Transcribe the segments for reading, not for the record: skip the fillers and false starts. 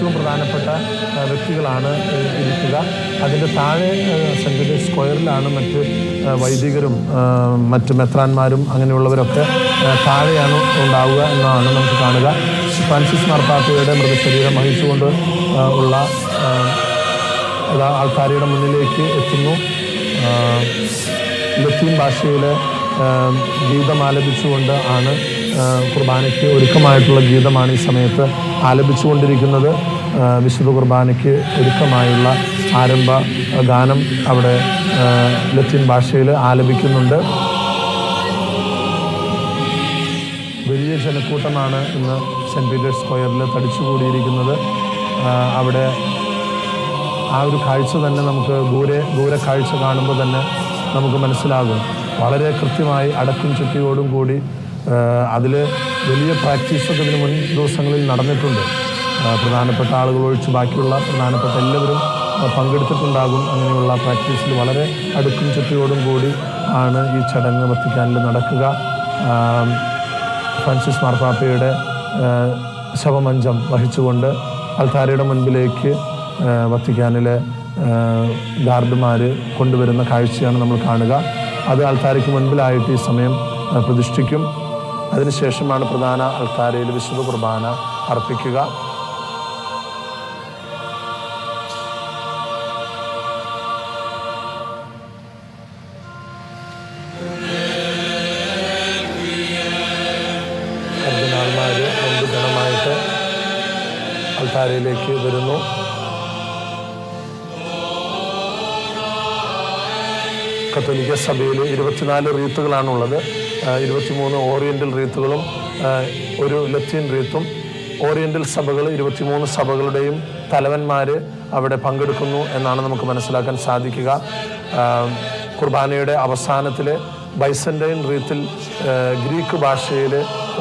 ഏറ്റവും പ്രധാനപ്പെട്ട വ്യക്തികളാണ് ഇരിക്കുക. അതിൻ്റെ താഴെ സെൻറ്റ് പീറ്റേഴ്സ് സ്ക്വയറിലാണ് മറ്റ് വൈദികരും മറ്റ് മെത്രാന്മാരും അങ്ങനെയുള്ളവരൊക്കെ താഴെയാണ് ഉണ്ടാവുക എന്നാണ് നമുക്ക് കാണുക. ഫ്രാൻസിസ് മാർപ്പാപ്പയുടെ മൃതശരീരം വഹിച്ചുകൊണ്ട് ഉള്ള ആൾക്കാരുടെ മുന്നിലേക്ക് എത്തുന്നു. ലത്തീൻ ഭാഷയിലെ ഗീതം ആലപിച്ചുകൊണ്ട് ആണ് കുർബാനയ്ക്ക് ഒരുക്കമായിട്ടുള്ള ഗീതമാണ് ഈ സമയത്ത് ആലപിച്ചുകൊണ്ടിരിക്കുന്നത്. വിശുദ്ധ കുർബാനയ്ക്ക് ഒരുക്കമായുള്ള ആരംഭ ഗാനം അവിടെ ലത്തീൻ ഭാഷയിൽ ആലപിക്കുന്നുണ്ട്. വലിയ ജനക്കൂട്ടമാണ് ഇന്ന് സെൻറ്റ് പീറ്റേഴ്സ് സ്ക്വയറിൽ തടിച്ചുകൂടിയിരിക്കുന്നത്. അവിടെ ആ ഒരു കാഴ്ച തന്നെ നമുക്ക് ദൂരെ കാഴ്ച കാണുമ്പോൾ തന്നെ നമുക്ക് മനസ്സിലാകും. വളരെ കൃത്യമായി അടക്കും ചുറ്റിയോടും കൂടി അതിൽ വലിയ പ്രാക്ടീസൊക്കെ ഇതിന് മുൻ ദിവസങ്ങളിൽ നടന്നിട്ടുണ്ട്. പ്രധാനപ്പെട്ട ആളുകൾ ഒഴിച്ച് ബാക്കിയുള്ള പ്രധാനപ്പെട്ട എല്ലാവരും പങ്കെടുത്തിട്ടുണ്ടാകും. അങ്ങനെയുള്ള പ്രാക്ടീസിൽ വളരെ അടുക്കും ചുറ്റിയോടും കൂടി ആണ് ഈ ചടങ്ങ് വത്തിക്കാനിൽ നടക്കുക. ഫ്രാൻസിസ് മാർപ്പാപ്പയുടെ ശവമഞ്ചം വഹിച്ചുകൊണ്ട് അൾത്താരയുടെ മുൻപിലേക്ക് വത്തിക്കാനിലെ ഗാർഡുമാർ കൊണ്ടുവരുന്ന കാഴ്ചയാണ് നമ്മൾ കാണുക. അത് അൾത്താരയ്ക്ക് മുൻപിലായിട്ട് ഈ സമയം പ്രതിഷ്ഠിക്കും. അതിനുശേഷമാണ് പ്രധാന അൾത്താരയിൽ വിശുദ്ധ കുർബാന അർപ്പിക്കുക. കർദിനാൾമാർ മുമ്പ് ഗണമായിട്ട് അൾത്താരയിലേക്ക് വരുന്നു. കത്തോലിക്ക സഭയിൽ 24 റീത്തുകളാണുള്ളത്. 23 ഓറിയൻ്റൽ റീത്തുകളും ഒരു ലത്തീൻ റീത്തും. ഓറിയൻ്റൽ സഭകൾ 23 സഭകളുടെയും തലവന്മാർ അവിടെ പങ്കെടുക്കുന്നു എന്നാണ് നമുക്ക് മനസ്സിലാക്കാൻ സാധിക്കുക. കുർബാനയുടെ അവസാനത്തിൽ ബൈസൻ്റൈൻ റീത്തിൽ ഗ്രീക്ക് ഭാഷയിൽ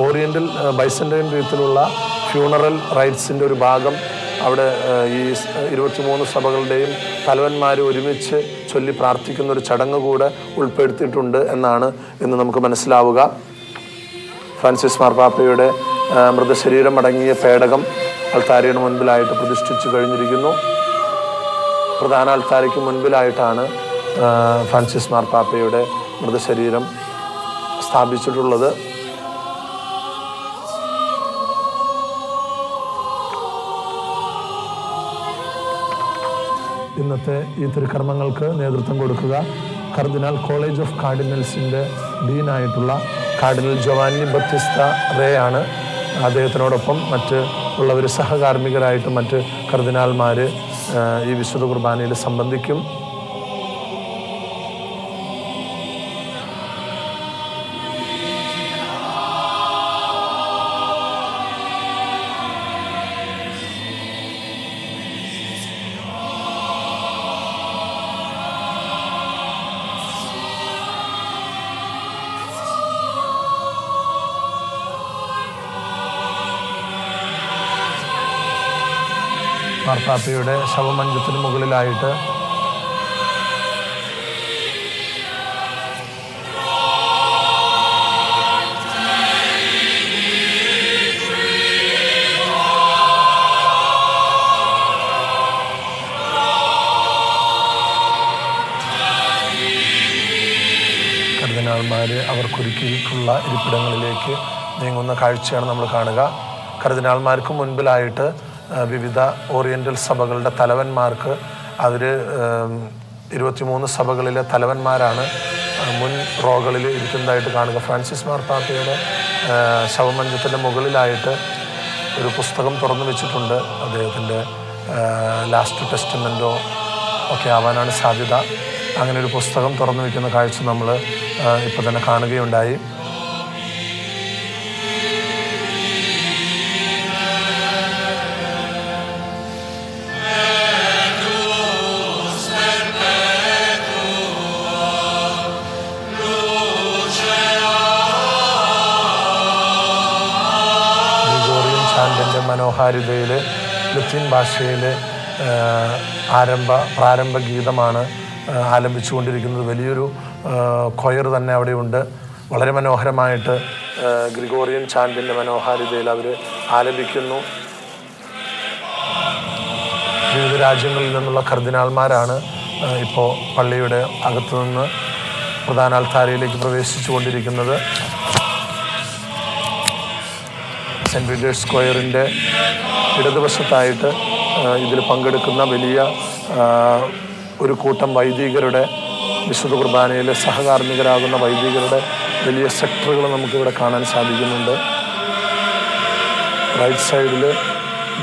ഓറിയൻ്റൽ ബൈസൻ്റൈൻ റീത്തിലുള്ള ഫ്യൂണറൽ റൈറ്റ്സിൻ്റെ ഒരു ഭാഗം അവിടെ ഈ 23 സഭകളുടെയും തലവന്മാർ ഒരുമിച്ച് ചൊല്ലി പ്രാർത്ഥിക്കുന്ന ഒരു ചടങ്ങ് കൂടെ ഉൾപ്പെടുത്തിയിട്ടുണ്ട് എന്നാണ് ഇന്ന് നമുക്ക് മനസ്സിലാവുക. ഫ്രാൻസിസ് മാർപ്പാപ്പയുടെ മൃതശരീരം അടങ്ങിയ പേടകം അൾത്താരയുടെ മുൻപിലായിട്ട് പ്രതിഷ്ഠിച്ചു കഴിഞ്ഞിരിക്കുന്നു. പ്രധാന അൾത്താരയ്ക്ക് മുൻപിലായിട്ടാണ് ഫ്രാൻസിസ് മാർപ്പാപ്പയുടെ മൃതശരീരം സ്ഥാപിച്ചിട്ടുള്ളത്. ഇന്നത്തെ ഈ തിരുക്കർമ്മങ്ങൾക്ക് നേതൃത്വം കൊടുക്കുക കർദിനാൾ കോളേജ് ഓഫ് കാർഡിനൽസിൻ്റെ ഡീനായിട്ടുള്ള കാർഡിനൽ ജോവാനി ബത്തിസ്ത റേ ആണ്. അദ്ദേഹത്തിനോടൊപ്പം മറ്റ് ഉള്ളവർ സഹകാർമ്മികരായിട്ട് മറ്റ് കർദിനാൾമാർ ഈ വിശുദ്ധ കുർബാനയിൽ സംബന്ധിക്കും. മാർപ്പാപ്പയുടെ ശവമഞ്ചത്തിന് മുകളിലായിട്ട് കർദിനാൾമാർ അവർക്കൊരുക്കിയിട്ടുള്ള ഇരിപ്പിടങ്ങളിലേക്ക് നീങ്ങുന്ന കാഴ്ചയാണ് നമ്മൾ കാണുക. കർദിനാൾമാർക്ക് മുൻപിലായിട്ട് വിവിധ ഓറിയൻ്റൽ സഭകളുടെ തലവന്മാർക്ക് അവർ 23 സഭകളിലെ തലവന്മാരാണ് മുൻ റോകളിൽ ഇരിക്കുന്നതായിട്ട് കാണുക. ഫ്രാൻസിസ് മാർപ്പാപ്പയുടെ ശവമഞ്ചത്തിൻ്റെ മുകളിലായിട്ട് ഒരു പുസ്തകം തുറന്നു വെച്ചിട്ടുണ്ട്. അദ്ദേഹത്തിൻ്റെ ലാസ്റ്റ് ടെസ്റ്റമെൻറ്റോ ഒക്കെ ആവാനാണ് സാധ്യത. അങ്ങനെ ഒരു പുസ്തകം തുറന്നു വയ്ക്കുന്ന കാഴ്ച നമ്മൾ ഇപ്പോൾ തന്നെ കാണുകയുണ്ടായി. മനോഹാരിതയിൽ ലത്തീൻ ഭാഷയിൽ പ്രാരംഭ ഗീതമാണ് ആലപിച്ചുകൊണ്ടിരിക്കുന്നത്. വലിയൊരു കൊയർ തന്നെ അവിടെയുണ്ട്. വളരെ മനോഹരമായിട്ട് ഗ്രിഗോറിയൻ ചാൻഡിൻ്റെ മനോഹാരിതയിൽ അവർ ആലപിക്കുന്നു. രാജ്യങ്ങളിൽ നിന്നുള്ള കർദിനാൾമാരാണ് ഇപ്പോൾ പള്ളിയുടെ അകത്തു നിന്ന് പ്രധാന അൾത്താരയിലേക്ക് പ്രവേശിച്ചു കൊണ്ടിരിക്കുന്നത്. സെൻറ്റ് പീറ്റേഴ്സ് സ്ക്വയറിൻ്റെ ഇടതുവശത്തായിട്ട് ഇതിൽ പങ്കെടുക്കുന്ന വലിയ ഒരു കൂട്ടം വൈദികരുടെ, വിശുദ്ധ കുർബാനയിലെ സഹകാർമ്മികരാകുന്ന വൈദികരുടെ വലിയ സെക്ടറുകൾ നമുക്കിവിടെ കാണാൻ സാധിക്കുന്നുണ്ട്. റൈറ്റ് സൈഡിൽ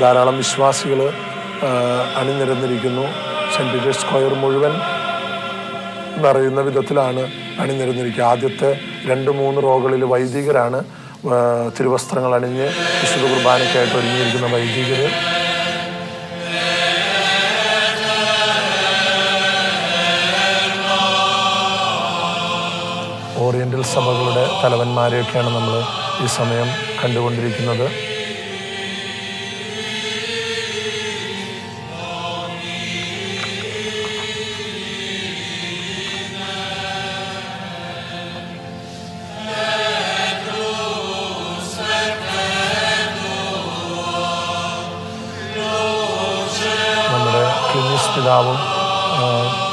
ധാരാളം വിശ്വാസികൾ അണിനിരന്നിരിക്കുന്നു. സെൻറ്റ് പീറ്റേഴ്സ് സ്ക്വയർ മുഴുവൻ നിറയുന്ന വിധത്തിലാണ് അണിനിരന്നിരിക്കുക. ആദ്യത്തെ 2-3 റോകളിൽ വൈദികരാണ്, തിരുവസ്ത്രങ്ങൾ അണിഞ്ഞ് വിശുദ്ധ കുർബാനയ്ക്കായിട്ട് ഒരുങ്ങിയിരിക്കുന്ന വൈദികർ. ഓറിയൻ്റൽ സഭകളുടെ തലവന്മാരെയൊക്കെയാണ് നമ്മൾ ഈ സമയം കണ്ടുകൊണ്ടിരിക്കുന്നത്. പിതാവും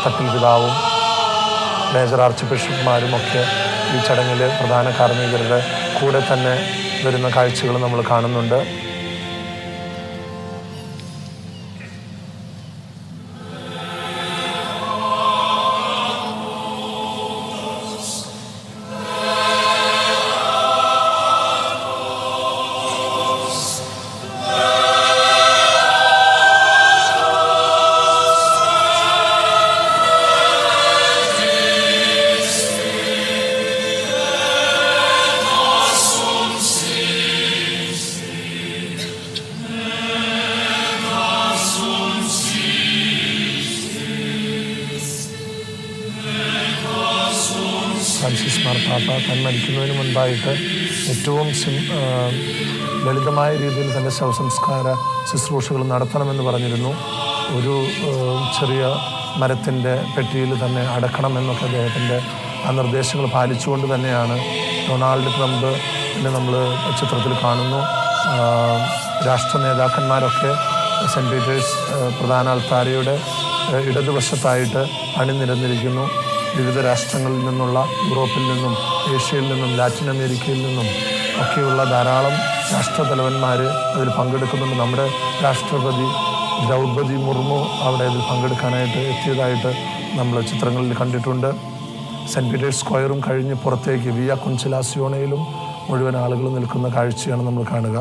തട്ടിൽ പിതാവും മേജർ ആർച്ച് ബിഷപ്പ്മാരും ഒക്കെ ഈ ചടങ്ങിൽ പ്രധാന കാർമ്മികരുടെ കൂടെ തന്നെ വരുന്ന കാഴ്ചകൾ നമ്മൾ കാണുന്നുണ്ട്. ഫ്രാൻസിസ് മാർപ്പാപ്പ താൻ മരിക്കുന്നതിന് മുൻപായിട്ട് ഏറ്റവും ലളിതമായ രീതിയിൽ തൻ്റെ ശവസംസ്കാര ശുശ്രൂഷകൾ നടത്തണമെന്ന് പറഞ്ഞിരുന്നു. ഒരു ചെറിയ മരത്തിൻ്റെ പെട്ടിയിൽ തന്നെ അടക്കണമെന്നൊക്കെ അദ്ദേഹത്തിൻ്റെ ആ നിർദ്ദേശങ്ങൾ പാലിച്ചുകൊണ്ട് തന്നെയാണ് ഡൊണാൾഡ് ട്രംപ് നമ്മൾ ചിത്രത്തിൽ കാണുന്നു. രാഷ്ട്ര നേതാക്കന്മാരൊക്കെ സെൻറ്റ് പീറ്റേഴ്സ് പ്രധാന അൾത്താരയുടെ ഇടതുവശത്തായിട്ട് അണിനിരന്നിരിക്കുന്നു. വിവിധ രാഷ്ട്രങ്ങളിൽ നിന്നുള്ള, യൂറോപ്പിൽ നിന്നും ഏഷ്യയിൽ നിന്നും ലാറ്റിൻ അമേരിക്കയിൽ നിന്നും ഒക്കെയുള്ള ധാരാളം രാഷ്ട്രതലവന്മാർ അതിൽ പങ്കെടുക്കുന്നുണ്ട്. നമ്മുടെ രാഷ്ട്രപതി ദ്രൗപദി മുർമു അവിടെ ഇതിൽ പങ്കെടുക്കാനായിട്ട് എത്തിയതായിട്ട് നമ്മൾ ചിത്രങ്ങളിൽ കണ്ടിട്ടുണ്ട്. സെൻറ്റ് പീറ്റേഴ്സ് സ്ക്വയറും കഴിഞ്ഞ് പുറത്തേക്ക് വിയ കൊൻസിലാസിയോണയിലും മുഴുവൻ ആളുകൾ നിൽക്കുന്ന കാഴ്ചയാണ് നമ്മൾ കാണുക.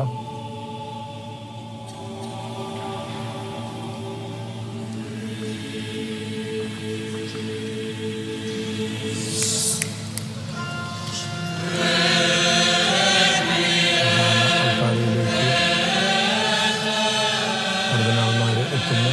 കർദിനാൾമാർ എത്തുന്നു.